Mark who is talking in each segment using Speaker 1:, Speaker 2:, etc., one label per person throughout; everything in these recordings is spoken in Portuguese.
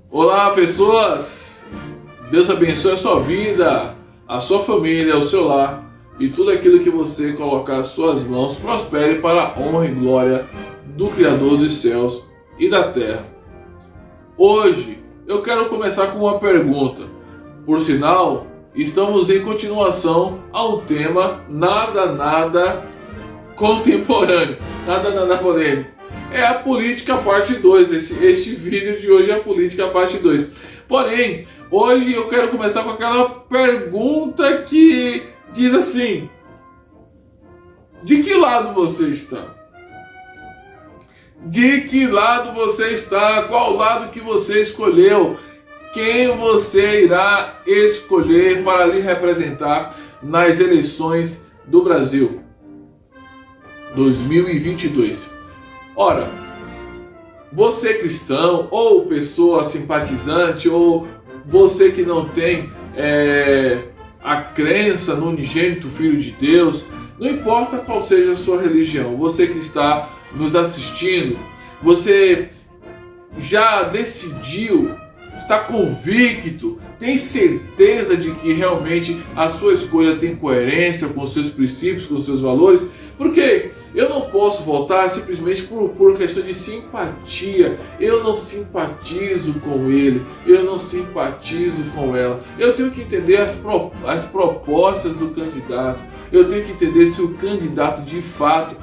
Speaker 1: Olá, pessoas! Deus abençoe a sua vida, a sua família, o seu lar e tudo aquilo que você colocar as suas mãos prospere para a honra e glória do Criador dos céus e da terra. Hoje eu quero começar com uma pergunta. Por sinal, estamos em continuação ao tema nada contemporâneo, nada polêmico. É a política parte 2, este vídeo de hoje é a política parte 2. Porém, hoje eu quero começar com aquela pergunta que diz assim: de que lado você está? De que lado você está? Qual lado que você escolheu? Quem você irá escolher para lhe representar nas eleições do Brasil 2022? Ora, você cristão, ou pessoa simpatizante, ou você que não tem a crença no unigênito Filho de Deus, não importa qual seja a sua religião, você que está nos assistindo, você já decidiu, está convicto, tem certeza de que realmente a sua escolha tem coerência com os seus princípios, com os seus valores? Porque eu não posso votar simplesmente por questão de simpatia. Eu não simpatizo com ele, eu não simpatizo com ela. Eu tenho que entender as propostas do candidato. Eu tenho que entender se o candidato de fato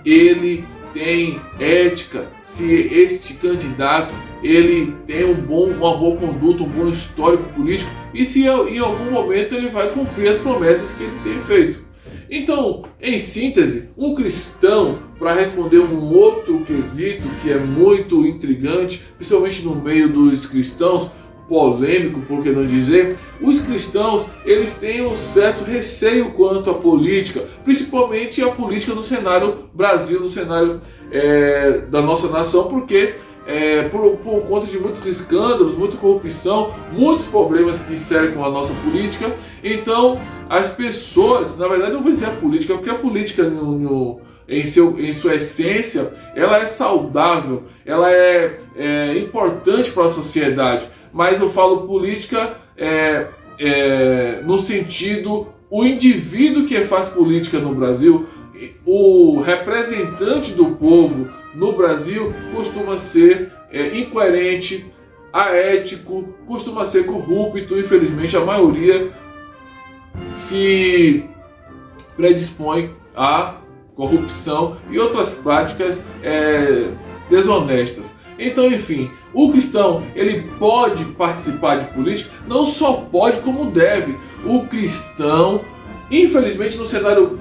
Speaker 1: ele tem ética, se este candidato ele tem uma boa conduta, um bom histórico político e se em algum momento ele vai cumprir as promessas que ele tem feito. Então, em síntese, um cristão, para responder um outro quesito que é muito intrigante, principalmente no meio dos cristãos, polêmico, por que não dizer, os cristãos eles têm um certo receio quanto à política, principalmente a política no cenário Brasil, no cenário da nossa nação, porque por conta de muitos escândalos, muita corrupção, muitos problemas que cercam a nossa política. Então as pessoas, na verdade não vou dizer a política, porque a política em sua essência ela é saudável, ela é importante para a sociedade, mas eu falo política no sentido, o indivíduo que faz política no Brasil, o representante do povo no Brasil costuma ser incoerente, aético, costuma ser corrupto. Infelizmente a maioria se predispõe à corrupção e outras práticas desonestas. Então, enfim, o cristão ele pode participar de política, não só pode como deve. O cristão, infelizmente no cenário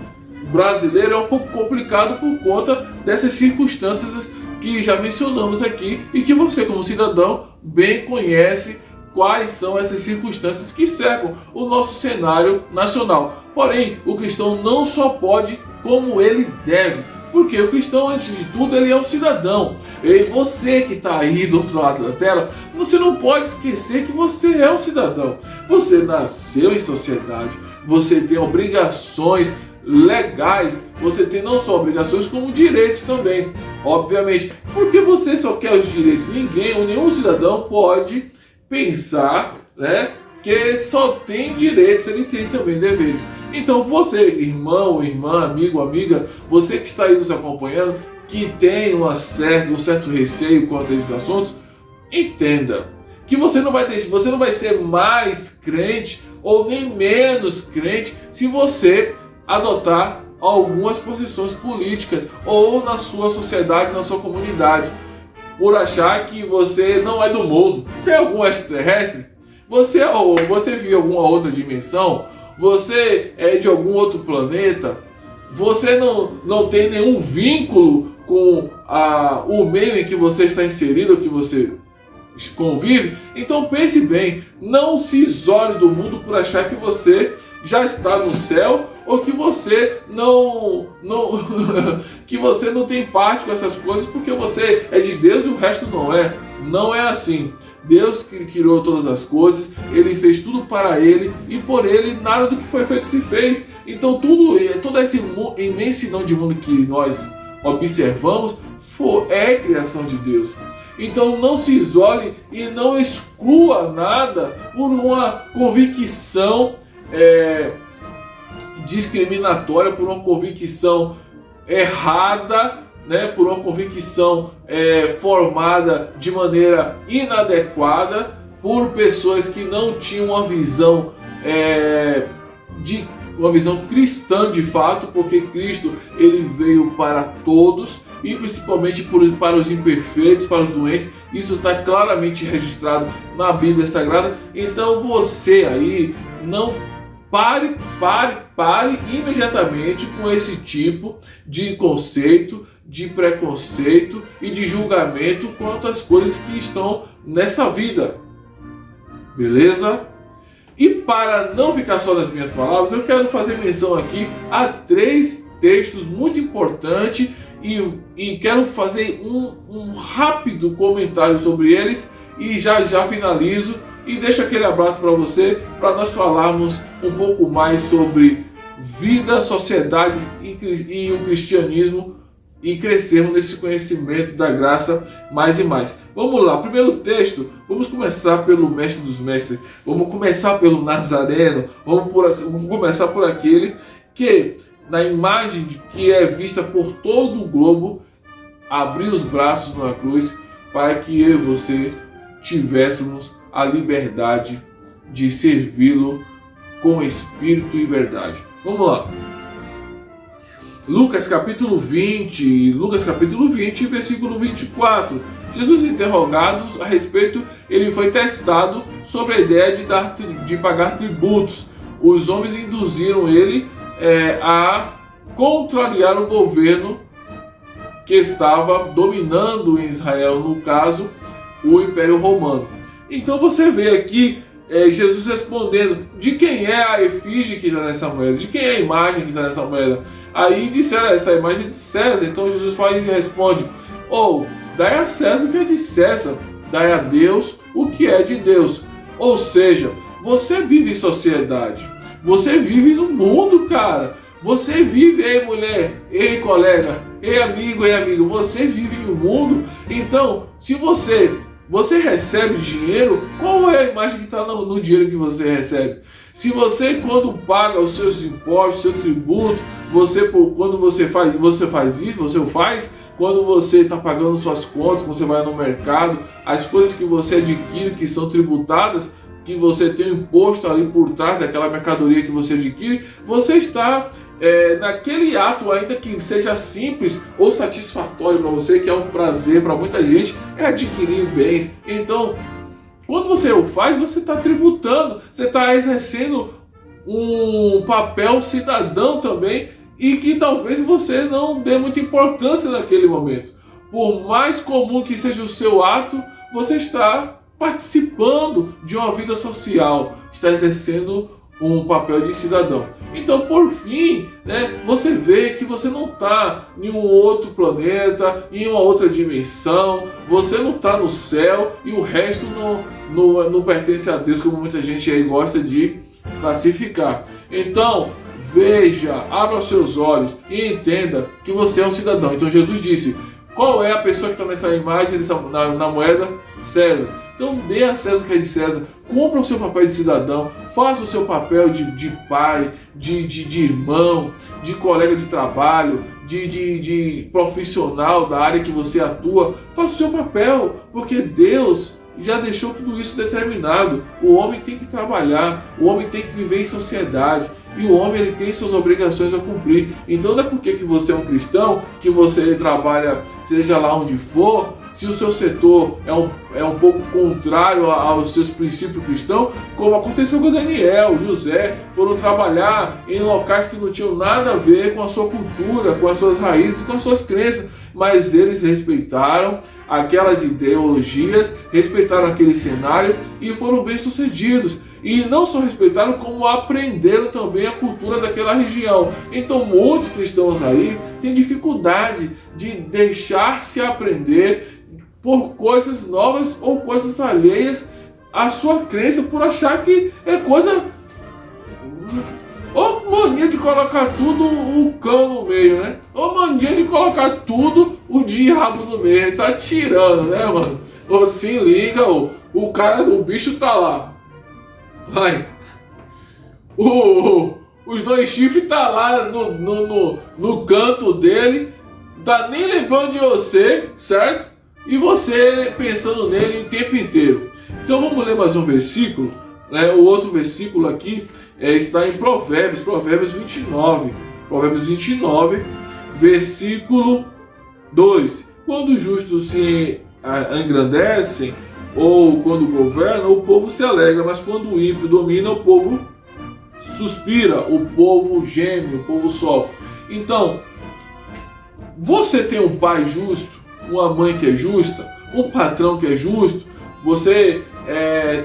Speaker 1: brasileiro é um pouco complicado por conta dessas circunstâncias que já mencionamos aqui e que você como cidadão bem conhece quais são essas circunstâncias que cercam o nosso cenário nacional. Porém, o cristão não só pode, como ele deve. Porque o cristão, antes de tudo, ele é um cidadão. E você que está aí do outro lado da tela, você não pode esquecer que você é um cidadão. Você nasceu em sociedade, você tem obrigações legais, você tem não só obrigações como direitos também, obviamente. Porque você só quer os direitos, nenhum cidadão pode pensar, que só tem direitos, ele tem também deveres. Então você, irmão, irmã, amigo, amiga, você que está aí nos acompanhando, que tem um certo receio quanto a esses assuntos, entenda que você não vai ser mais crente ou nem menos crente se você adotar algumas posições políticas ou na sua sociedade, na sua comunidade, por achar que você não é do mundo. Você é algum extraterrestre? Você vive alguma outra dimensão? Você é de algum outro planeta? Você não tem nenhum vínculo com o meio em que você está inserido, que você convive? Então pense bem, não se isole do mundo por achar que você já está no céu ou que você que você não tem parte com essas coisas porque você é de Deus e o resto não é. Não é assim. Deus que criou todas as coisas, Ele fez tudo para Ele e por Ele nada do que foi feito se fez. Então toda essa imensidão de mundo que nós observamos é criação de Deus. Então não se isole e não exclua nada por uma convicção discriminatória, por uma convicção errada, né, por uma convicção formada de maneira inadequada, por pessoas que não tinham uma visão uma visão cristã de fato, porque Cristo ele veio para todos e principalmente para os imperfeitos, para os doentes. Isso está claramente registrado na Bíblia Sagrada. Então você aí não pare imediatamente com esse tipo de conceito, de preconceito e de julgamento quanto às coisas que estão nessa vida. Beleza? E para não ficar só nas minhas palavras, eu quero fazer menção aqui a 3 textos muito importantes e quero fazer um rápido comentário sobre eles e já finalizo e deixo aquele abraço para você, para nós falarmos um pouco mais sobre vida, sociedade e o cristianismo e crescermos nesse conhecimento da graça mais e mais. Vamos lá, primeiro texto, vamos começar pelo mestre dos mestres, vamos começar pelo Nazareno, vamos começar por aquele que, na imagem que é vista por todo o globo, abriu os braços na cruz para que eu e você tivéssemos a liberdade de servi-lo com espírito e verdade. Vamos lá. Lucas capítulo 20, versículo 24. Jesus, interrogado a respeito, ele foi testado sobre a ideia de pagar tributos. Os homens induziram ele a contrariar o governo que estava dominando em Israel, no caso, o Império Romano. Então você vê aqui Jesus respondendo de quem é a efígie que está nessa moeda, de quem é a imagem que está nessa moeda. Aí disseram, essa imagem é de César. Então Jesus faz e responde: dai a César o que é de César, dai a Deus o que é de Deus. Ou seja, você vive em sociedade, você vive no mundo, cara. Você vive, ei mulher, ei colega, ei amigo, você vive no mundo. Então, se você recebe dinheiro, qual é a imagem que está no dinheiro que você recebe? Se você, quando paga os seus impostos, seu tributo, quando você faz isso, você o faz, quando você está pagando suas contas, quando você vai no mercado, as coisas que você adquire que são tributadas, que você tem um imposto ali por trás daquela mercadoria que você adquire, você está naquele ato, ainda que seja simples ou satisfatório para você, que é um prazer para muita gente, é adquirir bens. Então, quando você o faz, você está tributando, você está exercendo um papel cidadão também, e que talvez você não dê muita importância naquele momento. Por mais comum que seja o seu ato, você está participando de uma vida social, está exercendo um papel de cidadão. Então, por fim, você vê que você não está em um outro planeta, em uma outra dimensão, você não está no céu e o resto não pertence a Deus, como muita gente aí gosta de classificar. Então, veja, abra os seus olhos e entenda que você é um cidadão. Então Jesus disse: qual é a pessoa que está nessa imagem, na moeda? César. Então dê a César o que é de César, cumpra o seu papel de cidadão, faça o seu papel de pai, de irmão, de colega de trabalho, de profissional da área que você atua. Faça o seu papel, porque Deus já deixou tudo isso determinado. O homem tem que trabalhar, o homem tem que viver em sociedade, e o homem ele tem suas obrigações a cumprir. Então não é porque que você é um cristão, que você trabalha, seja lá onde for, se o seu setor é um pouco contrário aos seus princípios cristãos, como aconteceu com Daniel, José, foram trabalhar em locais que não tinham nada a ver com a sua cultura, com as suas raízes, com as suas crenças, mas eles respeitaram aquelas ideologias, respeitaram aquele cenário e foram bem-sucedidos. E não só respeitaram, como aprenderam também a cultura daquela região. Então muitos cristãos aí têm dificuldade de deixar-se aprender por coisas novas ou coisas alheias à sua crença, por achar que é coisa... Ou mania de colocar tudo o cão no meio, Ou mania de colocar tudo o diabo no meio. Ele tá tirando, mano? Ou se liga, o cara, o bicho tá lá. Vai. Os dois chifres tá lá no canto dele, tá nem lembrando de você, certo? E você pensando nele o tempo inteiro. Então vamos ler mais um versículo, né? O outro versículo aqui está em Provérbios 29. Provérbios 29, versículo 2. Quando os justos se engrandecem, ou quando governam, o povo se alegra, mas quando o ímpio domina, o povo suspira, o povo geme, o povo sofre. Então, você tem um pai justo, uma mãe que é justa, um patrão que é justo, você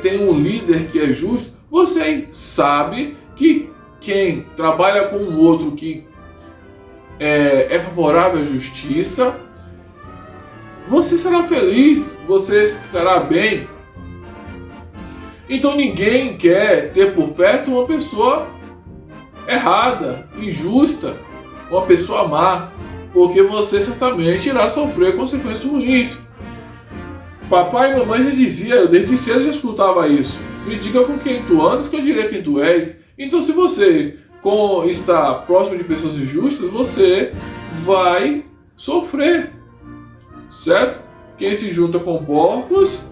Speaker 1: tem um líder que é justo, você sabe que quem trabalha com o outro que é favorável à justiça, você será feliz, você ficará bem. Então ninguém quer ter por perto uma pessoa errada, injusta, uma pessoa má, porque você certamente irá sofrer consequências ruins. Papai e mamãe já dizia, eu desde cedo já escutava isso. Me diga com quem tu andas que eu direi quem tu és. Então se você está próximo de pessoas injustas, você vai sofrer, certo? Quem se junta com porcos,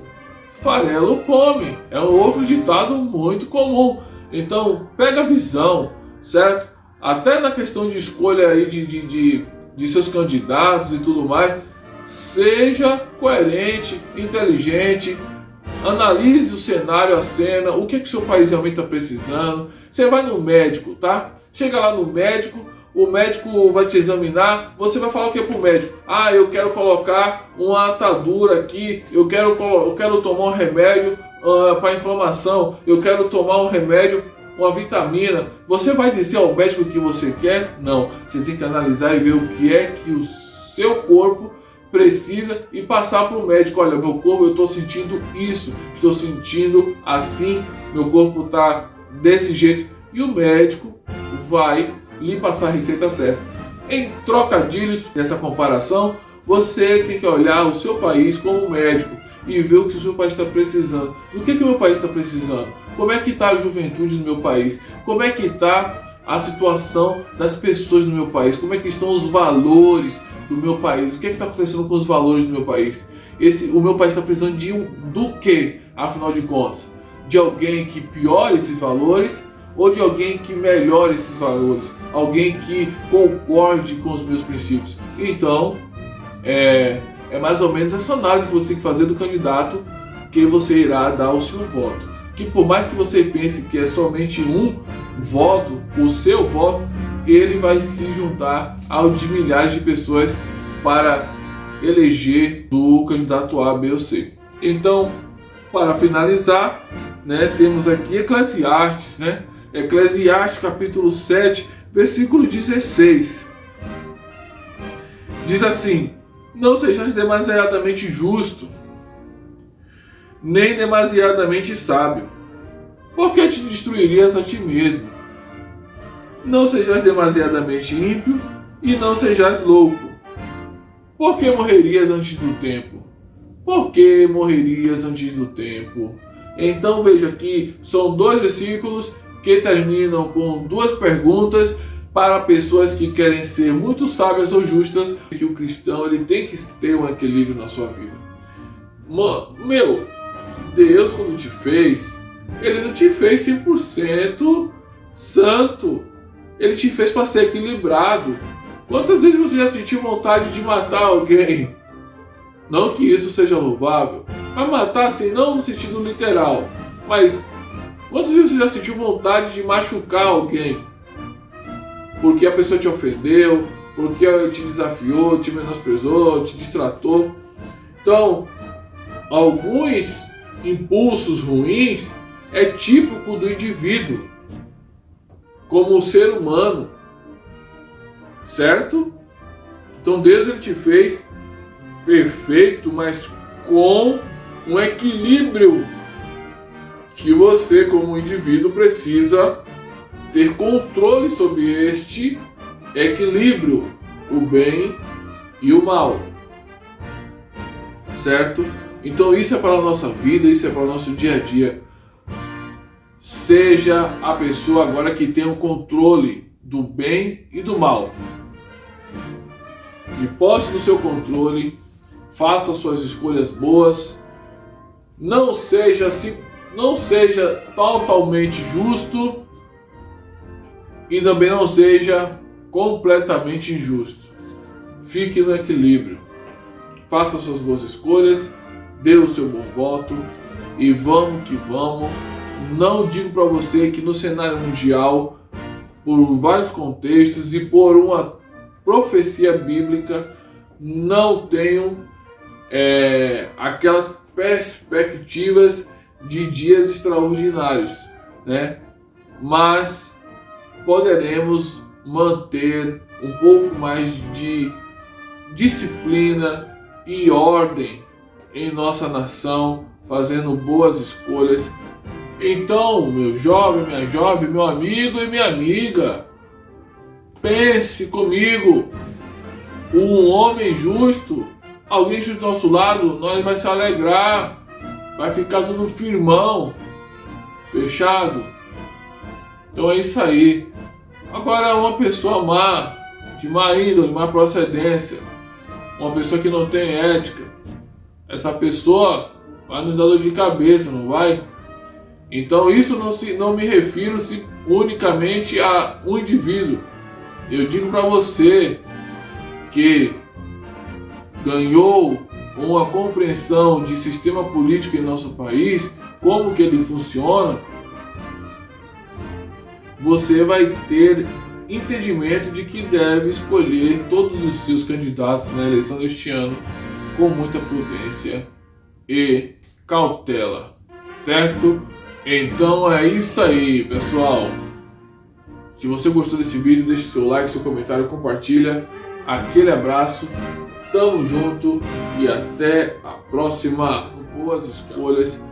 Speaker 1: farelo come. É um outro ditado muito comum. Então pega a visão, certo? Até na questão de escolha aí de seus candidatos e tudo mais, seja coerente, inteligente, analise o cenário, a cena, o que é que o seu país realmente está precisando. Você vai no médico, tá? Chega lá no médico, o médico vai te examinar, você vai falar o que pro médico? Ah, eu quero colocar uma atadura aqui, eu quero tomar um remédio para inflamação, eu quero tomar um remédio, uma vitamina. Você vai dizer ao médico o que você quer? Não, você tem que analisar e ver o que é que o seu corpo precisa e passar para o médico. Olha, meu corpo, eu estou sentindo isso, estou sentindo assim, meu corpo está desse jeito, e o médico vai lhe passar a receita certa. Em trocadilhos dessa comparação, você tem que olhar o seu país como médico e ver o que o seu país está precisando. Do que o meu país está precisando? Como é que está a juventude do meu país? Como é que está a situação das pessoas do meu país? Como é que estão os valores do meu país? O que está acontecendo com os valores do meu país? O meu país está precisando do que, afinal de contas? De alguém que piore esses valores ou de alguém que melhore esses valores? Alguém que concorde com os meus princípios? Então, é mais ou menos essa análise que você tem que fazer do candidato que você irá dar o seu voto. Que por mais que você pense que é somente um voto, o seu voto, ele vai se juntar ao de milhares de pessoas para eleger do candidato A, B ou C. Então, para finalizar, né, temos aqui Eclesiastes, né? Eclesiastes capítulo 7, versículo 16. Diz assim: não sejais demasiadamente justo, nem demasiadamente sábio, porque te destruirias a ti mesmo. Não sejais demasiadamente ímpio, e não sejais louco, porque morrerias antes do tempo. Porque morrerias antes do tempo. Então veja aqui, são dois versículos que terminam com duas perguntas para pessoas que querem ser muito sábias ou justas, que o cristão ele tem que ter um equilíbrio na sua vida. Meu, Deus quando te fez, Ele não te fez 100% santo. Ele te fez para ser equilibrado. Quantas vezes você já sentiu vontade de matar alguém? Não que isso seja louvável, mas matar assim, não no sentido literal, mas quantas vezes você já sentiu vontade de machucar alguém? Porque a pessoa te ofendeu, porque te desafiou, te menosprezou, te distratou. Então, alguns impulsos ruins é típico do indivíduo, como ser humano, certo? Então Deus ele te fez perfeito, mas com um equilíbrio que você como indivíduo precisa ter controle sobre este equilíbrio, o bem e o mal, certo? Então isso é para a nossa vida, isso é para o nosso dia a dia. Seja a pessoa agora que tem o controle do bem e do mal. De posse do seu controle, faça suas escolhas boas. Não seja totalmente justo e também não seja completamente injusto. Fique no equilíbrio. Faça suas boas escolhas, dê o seu bom voto e vamos que vamos. Não digo para você que no cenário mundial, por vários contextos e por uma profecia bíblica, não tenham aquelas perspectivas de dias extraordinários, né? Mas poderemos manter um pouco mais de disciplina e ordem em nossa nação, fazendo boas escolhas. Então, meu jovem, minha jovem, meu amigo e minha amiga, pense comigo. Um homem justo, alguém justo do nosso lado, nós vai se alegrar, vai ficar tudo firmão, fechado. Então é isso aí. Agora, uma pessoa má, de má índole, má procedência, uma pessoa que não tem ética, essa pessoa vai nos dar dor de cabeça, não vai? Então isso não me refiro unicamente a um indivíduo. Eu digo para você que ganhou uma compreensão de sistema político em nosso país, como que ele funciona, você vai ter entendimento de que deve escolher todos os seus candidatos na eleição deste ano com muita prudência e cautela, certo? Então é isso aí, pessoal. Se você gostou desse vídeo, deixe seu like, seu comentário, compartilha. Aquele abraço, tamo junto e até a próxima. Boas escolhas